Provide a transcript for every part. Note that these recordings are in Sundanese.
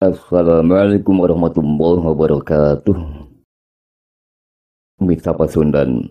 Assalamualaikum warahmatullahi wabarakatuh. Mitra Pasundan.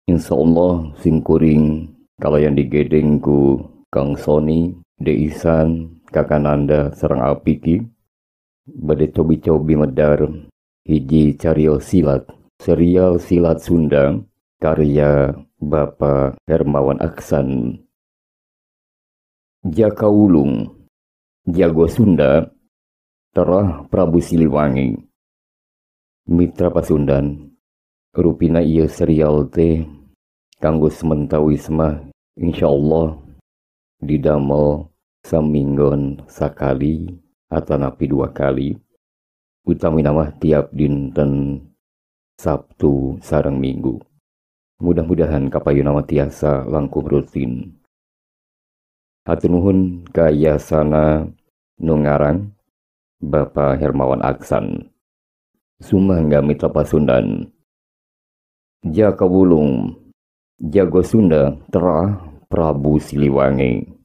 Insyaallah sing kuring kalayan digedeng ku Kang Sony, Deisan, Kakananda sareng Apiki. Bade cobi-cobi medar hiji cariyos silat, serial silat Sunda karya Bapak Hermawan Aksan. Jaka Wulung Jago Sunda Terah Prabu Siliwangi. Mitra Pasundan, rupina ieu serial teh kanggo sementawisma insyaallah didamel saminggon sakali atanapi 2 kali, utami nama tiap dinten Sabtu sareng Minggu. Mudah-mudahan kapayu nama tiasa langkung rutin. Hatur nuhun ka yasana nu ngarang Bapak Hermawan Aksan. Sumangga Mitra Pasundan. Jaka Wulung Jago Sunda Terah Prabu Siliwangi.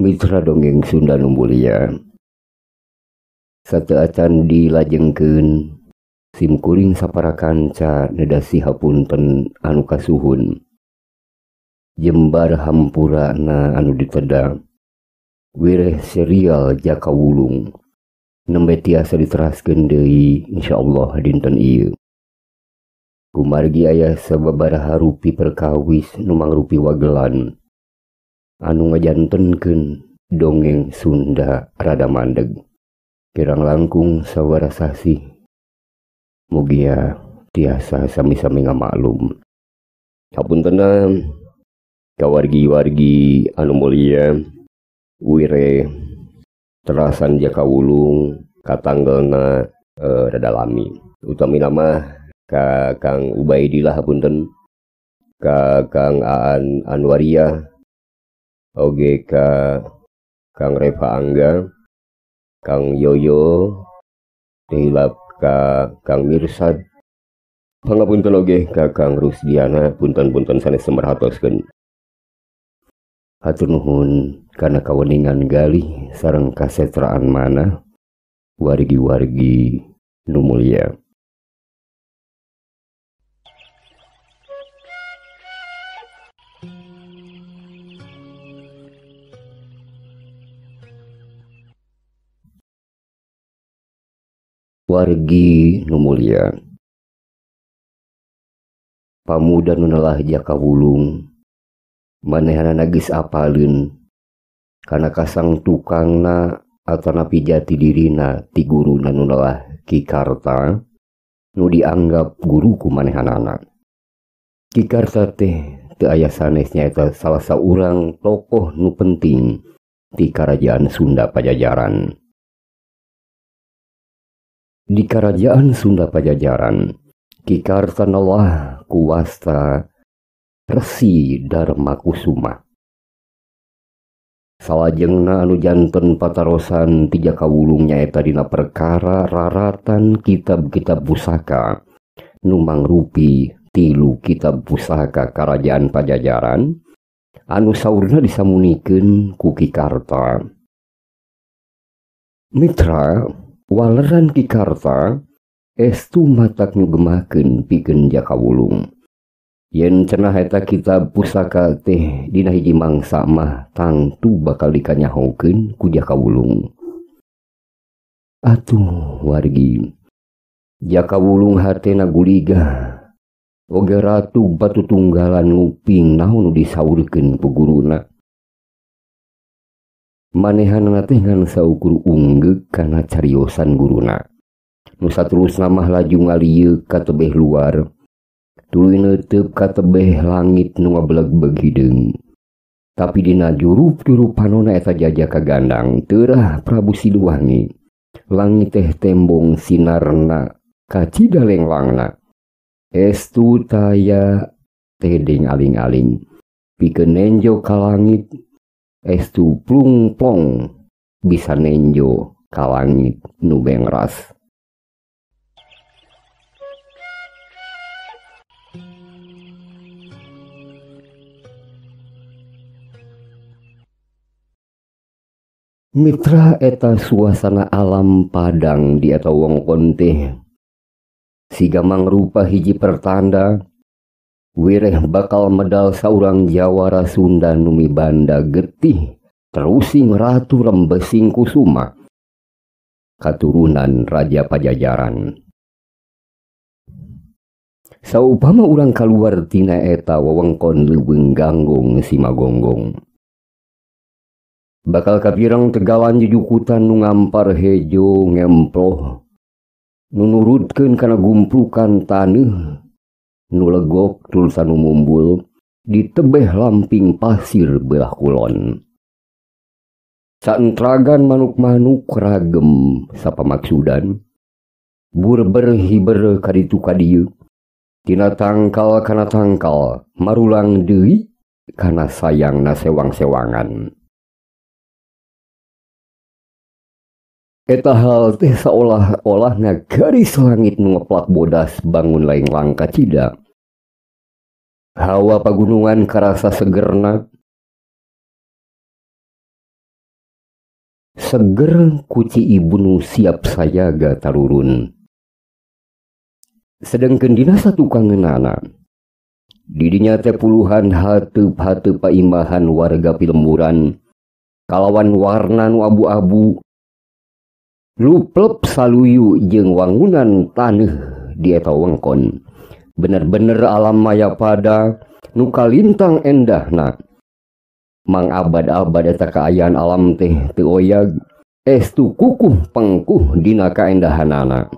Mitra dongeng Sunda nu mulia, sateuacan dilajengkeun sim kuring saparakanca nedasi hapunten anu kasuhun. Jembar hampurana anu diteda wireh serial Jaka Wulung nembe tiasa diteraskeun deui insyaallah dinten ieu. Kumargi aya sababaraha rupi perkawis nu mangrupi wagelan anu ngajantenkeun dongeng Sunda rada mandeg. Kirang langkung sawara sasi mugia tiasa sami-sami ngamaklum. Hapuntenna kawargi-wargi anu mulia, wire terasan Jaka Wulung katanggelna rada lami. Utami nama ka Kang Ubaidillah hapunten, ka Kang Aan Anwaria, oge ka Kang Reva Angga, Kang Yoyo, hilap ka Kang Mirsad, pangapunten oge ka Kang Rusdiana, punten-punten sanes semerhatoskeun. Hatur nuhun kana kaweningan galih sareng kasetraan manah wargi-wargi nu mulia. Wargi nu mulia, pamuda nu nalah Jaka Wulung manehana geus apaleun kana kasang tukangna atanapi jati dirina ti guruna nu nalah Ki Karta nu dianggap guru ku manehanana. Ki Karta teh teu aya sanesnya eta salah saurang tokoh nu penting ti Karajaan Sunda Pajajaran. Di Kerajaan Sunda Pajajaran, Ki Karta nalah kuwasta Resi Darmakusuma. Salajengna anu janten patarosan ti Jaka Wulung nyaeta dina perkara raratan kitab-kitab pusaka nu mangrupi 3 kitab pusaka Karajaan Pajajaran anu saurna disamunikeun ku Ki Karta. Mitra, waleran Ki Karta estu matak nyugemakeun pikeun Jaka Wulung. Yen cenah eta kitab pusaka teh dina hiji mangsa mah tangtu bakal dikanyahokeun ku Jaka Wulung. Atuh wargi, Jaka Wulung hartena guligah. Oge ratu batu tunggalan nguping naon nu disaurkeun ku guruna. Manehanna teh ngan saukur unggeg kana cariosan guruna. Nu saterusna mah laju ngalieuk ka tebeh luar, tuluy neuteup ka tebeh langit nu ngabeleg-beg hideung. Tapi dina jurup-jurupanona eta jajaka gandang teurah Prabu Siliwangi. Langit teh tembong sinarna kacidaleng langna. Estu taya tedeng aling-aling pikeun nenjo ka langit estu plung plong bisa nenjo ka langit nu bengras. Mitra eta suasana alam padang di eta wongkon teh siga mangrupa hiji pertanda wireh bakal medal saurang jawara Sunda numi banda getih terusing Ratu Rembesing Kusuma katurunan Raja Pajajaran. Saupama urang kaluar tina eta wewengkon leuweung ganggung Simagonggong bakal kapirang tegalan jujukutan nu ngampar hejo ngemploh nu nurutkeun kana gumprukan taneuh nu legok tulsa nu mumbul di tebeh lamping pasir belah kulon. Saentragan manuk-manuk ragem sapamaksudan burber hiber kaditu kadieu tina tangkal kana tangkal marulang deui kana sayangna sewang-sewangan. Eta hal teh seolah-olah garis langit nu ngeplak bodas bangun laing langka cida. Hawa pagunungan karasa segerna. Seger kuci ibu nu siap sajaga tarurun. Sedengkeun dina satukangeunana. Didinya teh puluhan hateup-hateup paimbahan warga Pilemburan kalawan warna nu abu-abu luplep saluyu jeung wangunan taneuh di eta wengkon bener-bener alam maya pada nu kalintang endahna mangabad-abad eta kaayaan alam teh teu oyag estu kukuh pengkuh dina kaendahanana.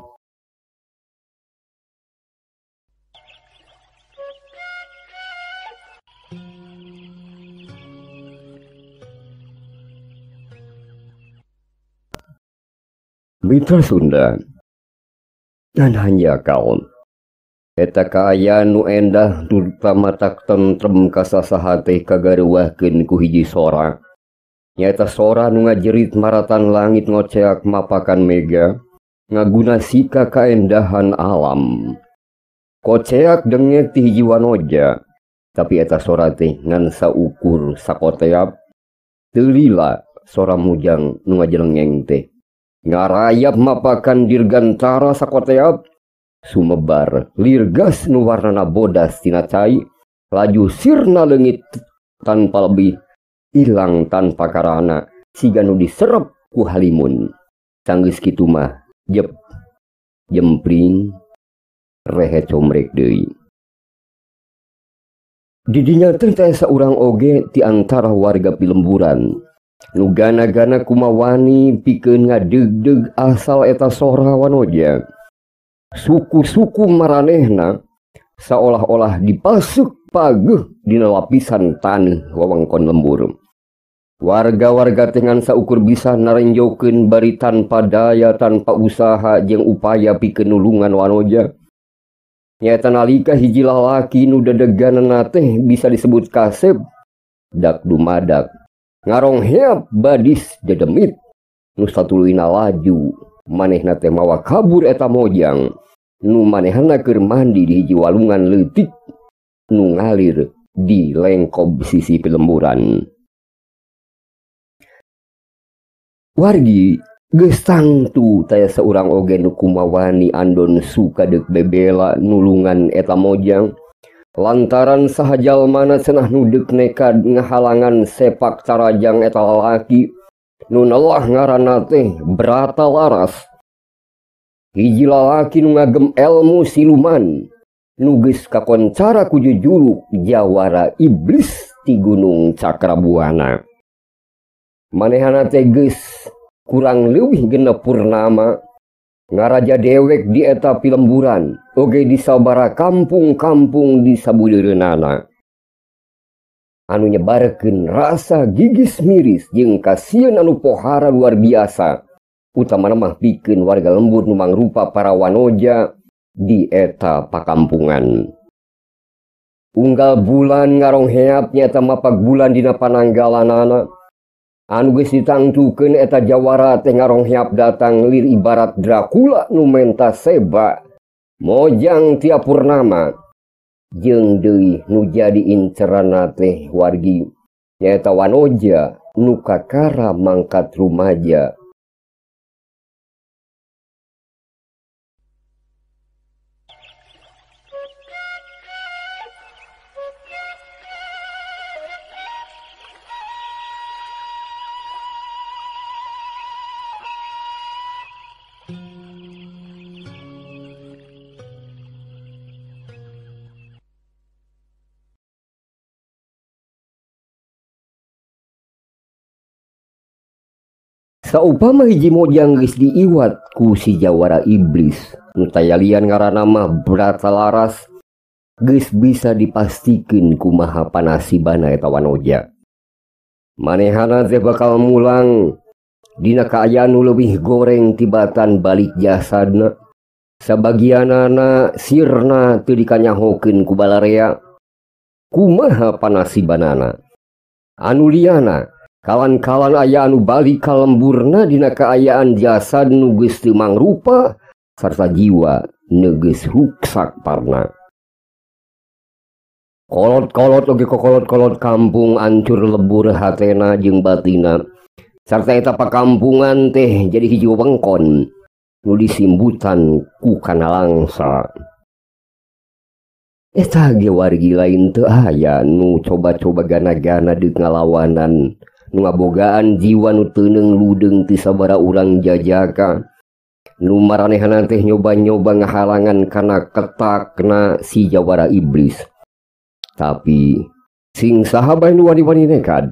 Mitra Sunda dan hanya kaum eta kaayaan nu endah terutama tak tentrem kasasaha teh kagareuwahkeun ku hiji sora nyaeta sora nu ngajerit maratan langit ngoceak mapakan mega ngaguna sika kaendahan alam koceak dengek ti hiji wanoja tapi eta sora teh ngan saukur sakoteap teu lila sora mujang nu ngajelengeng teh ngarayap mapakan dirgantara sakoteap sumebar lirgas nu warnana bodas tina cai laju sirna leungit tanpa lebih ilang tanpa karana siga nu diserep ku halimun sanggeus kitu mah jep jempring rehe comrek deui. Didinya teh saurang oge ti antara warga Pilemburan nu gana-gana kumawani pikeun ngadeug-deug asal eta sora wanoja. Suku-suku maranehna seolah-olah dipasuk pageuh dina lapisan taneuh wewengkon lembur. Warga-warga dengan saukur bisa narenjokeun bari tanpa daya tanpa usaha jeung upaya pikeun nulungan wanoja. Nyaeta nalika hiji lalaki nu dedeganana teh bisa disebut kasep dak dumadak ngarongheap badis dedemit nu satuluina laju manehna teh mawa kabur eta mojang nu manehna keur mandi di hiji walungan leutik nu ngalir di lengkob sisi Pilemburan. Wargi geus tangtu taya seurang oge nu kumawani andon suka deuk bebela nulungan eta mojang lantaran sahajalmana cenah nu deuk nekad ngahalangan sepak carajang eta lalaki nu neulah ngaranna teh Brata Laras. Hiji lalaki nu ngagem elmu siluman nu geus kakoncara ku jujuluk jawara iblis ti Gunung Cakrabuana. Manehana teh geus kurang leuwih genep purnama ngaraja dewek di eta Pilemburan oge di sabara kampung-kampung di sabudeureunana anu nyebarkeun rasa gigis miris jeung kasieun anu pohara luar biasa utamana mah pikeun warga lembur nu mangrupa para wanoja di eta pakampungan. unggal bulan ngarongheap nyata mapag bulan dina pananggalanana. Anu geus ditangtukeun eta jawara teh ngarongheap datang lir ibarat Dracula nu menta seba mojang tia purnama. Jeung deui nu jadi incerana teh wargi nyaeta Wanoja nu kakara mangkat rumaja. Saupama hiji mojang geus diiwat ku si jawara iblis nu tayalian ngaranna mah Bratalaras, geus bisa dipastikeun kumaha panasibana eta Wanoja. Manehana teh bakal mulang dina kaayaan nu leuwih goreng tibatan balik jasadna. Sabagianana sirna teu dikanyahokeun ku balarea. Kumaha panasibanana? Anu liana kalan-kalan aya anu balik ka lemburna dina kaayaan jasad nu geus teu mangrupa sarta jiwa nu geus ruksak parna. Kolot-kolot oge kokolot-kolot kampung ancur lebur hatena jeung batina. Sarta eta pakampungan teh jadi hiji wewengkon nu disimbutan ku kana langsa. Eta ge wargi lain teu aya nu coba-coba gana-gana deuk ngalawanan, nu ngabogaan jiwa nu teuneng ludeung ti sabara urang jajaka. Nu maranehana teh nyoba-nyoba ngahalangan kana ketakna si jawara iblis. Tapi sing saha bae nu wani-wani nekad,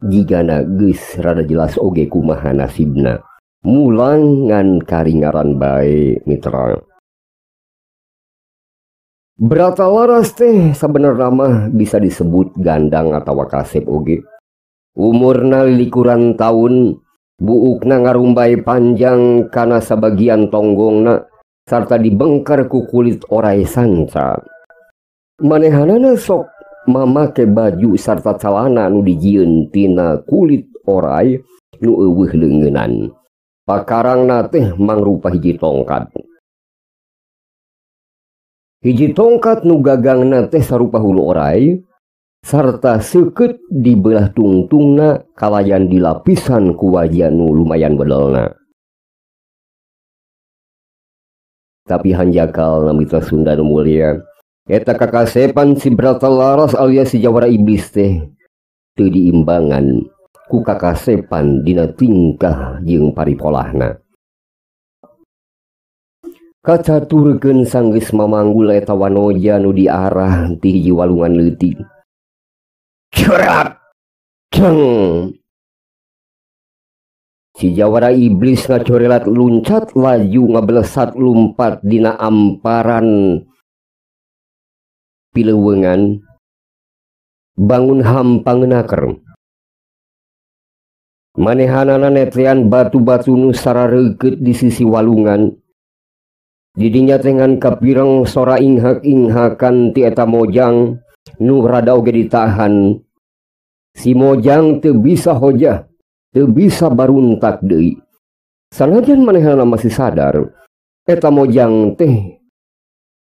jigana geus rada jelas oge kumaha nasibna. Mulang ngan karingaran bae mitra. Bratalaras teh sabenerna mah bisa disebut gandang atawa kasep oge. Umurna likuran tahun, buukna ngarumbai panjang kana sabagian tonggongna sarta dibengkar ku kulit orai sanca. Manehanana sok mamake baju sarta calana nu dijieun tina kulit orai nu eueuh leungeunnan. Pakarangna teh mangrupa hiji tongkat. Hiji tongkat nu gagangna teh sarupa hulu orai sarta seukeut di belah tungtungna kalayan dilapisan ku wajah nu lumayan bedelna. Tapi hanjakal namita Sunda nu mulia, eta kakasepan si Bratalaras alias si jawara iblis teh teu diimbangan ku kakasepan dina tingkah jeung paripolahna. Kacaturkeun sanggeus mamanggul eta Wanoja nu diarah ti hiji walungan leutik. Cerat! Ceng! Si jawara iblis ngacorelat luncat laju ngabelesat lumpat dina amparan pileuweungan bangun hampangeunaker. Manehanana netrean batu-batu nu sarareukeut di sisi walungan. Didinya tengan kapireng sora inghak-inghakan ti eta mojang nu rada oge ditahan. Si mojang teu bisa hojah, teu bisa baruntak deui. Sanajan manehna masih sadar, eta mojang teh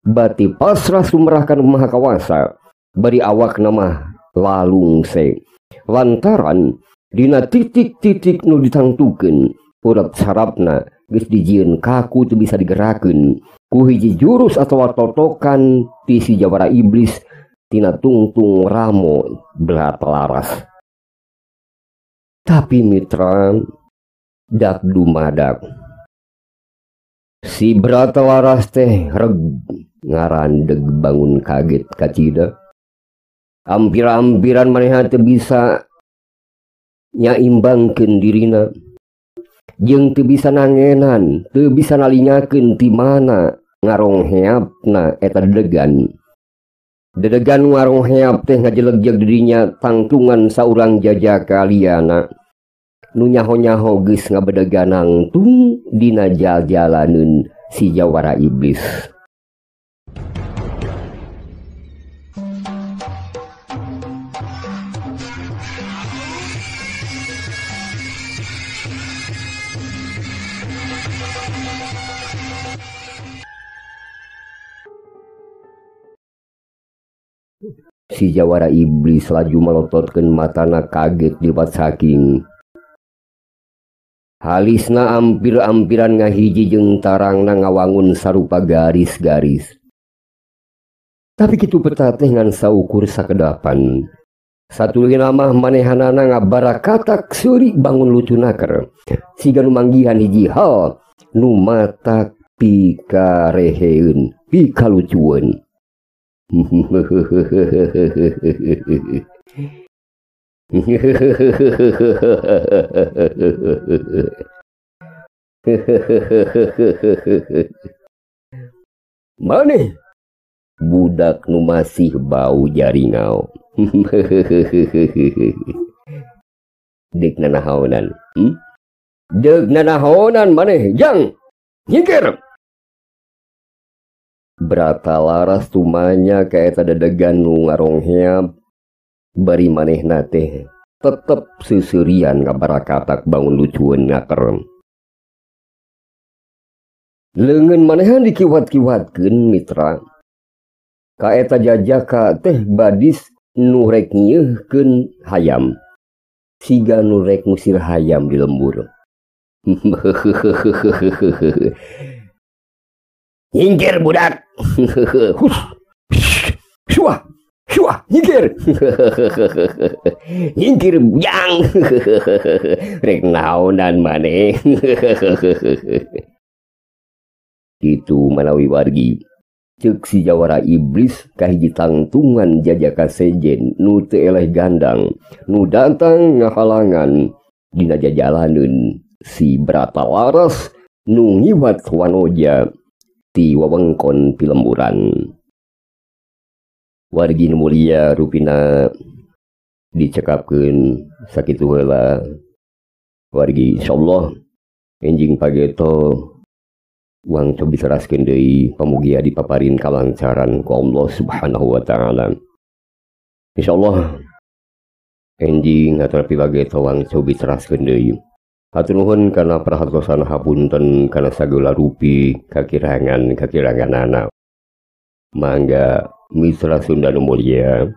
bati pasrah sumrahkan Maha Kawasa, bari awakna mah lalungse. Lantaran dina titik-titik nu ditangtukeun, urat sarapna geus dijieun kaku teu bisa digerakeun ku hiji jurus atawa totokan ti si jawara iblis tina tungtung ramo Bratalaras. Tapi mitra dak dumadak si Bratalaras teh reg ngarandeg bangun kaget kacida. Ampir-ampiran manehna teu bisa nyaimbangkeun dirina jeung teu bisa nangenan, teu bisa nalingakeun ti mana ngarongheapna eta dedegan. Dedegan ngarongheap teh ngajelegjeg dirinya tangtungan saurang jajaka liana nu nyaho-nyaho geus ngabedeganang tung dina jal-jalaneun si jawara iblis. Si jawara iblis laju melototkeun matana kaget liwat saking halisna ampir-ampiran ngahiji jeung tarangna ngawangun sarupa garis-garis. Tapi kitu peta teh ngan saukur sakedapan. Satulina mah manehanana ngabarakatak seuri bangun lucunaker. Siga nu manggihan hiji hal nu matak pikareheun, pikalucueun. Maneh budak nu masih bau jaringau. Dek nanahonan, dek nanahonan maneh jang nyingkir. Berata laras tumanya kaeta dadegan nu ngarongheap bari manehna teh tetep seserian ngabarakatak bangun lucueun ngaker. Leungeun manehan dikiwat-kiwatkeun mitra. Kaeta jajaka teh badis nu rek nyeuhkeun hayam. Siga nu rek ngusir hayam di lembur. Nyingkir budak. Syuah, syuah, nyingkir. Nyingkir bujang. Rek naonan maneh. Kitu manawi wargi. Cek si jawara iblis kahiji tangtungan jajaka sejen nu teu eleh gandang nu datang ngahalangan dina jajalaneun si berata laras nu ngiwat wanoja ti wewengkon pilemburan. Wargi nu mulia rupina dicekapkeun sakitu heula. Wargi insyaallah enjing pageto uang cobi seraskeun deui pamugia dipaparin kalancaran ku Allah Subhanahu wa taala. Insyaallah enjing atrapi pageto uang cobi seraskeun deui. Hatur nuhun kana prahartosan hapunten kana sagala rupi kakirangan-kakiranganana. Mangga mitra Sunda nu mulia.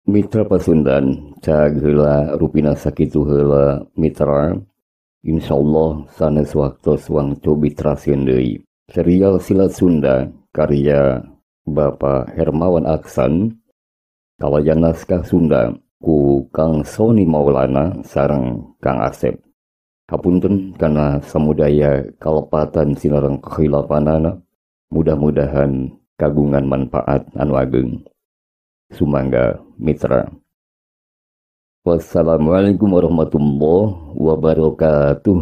Mitra Pasundan cag heula rupina sakitu heula mitra. Insyaallah sanes waktos wang cobi trasieun deui. Serial Silat Sunda karya Bapak Hermawan Aksan kawajan naskah Sunda ku Kang Soni Maulana sareng Kang Asep. Hapunten kana samudaya kalepatan sinareng kehilapanana. Mudah-mudahan kagungan manfaat anu ageng. Sumangga mitra. Wassalamualaikum warahmatullahi wabarakatuh.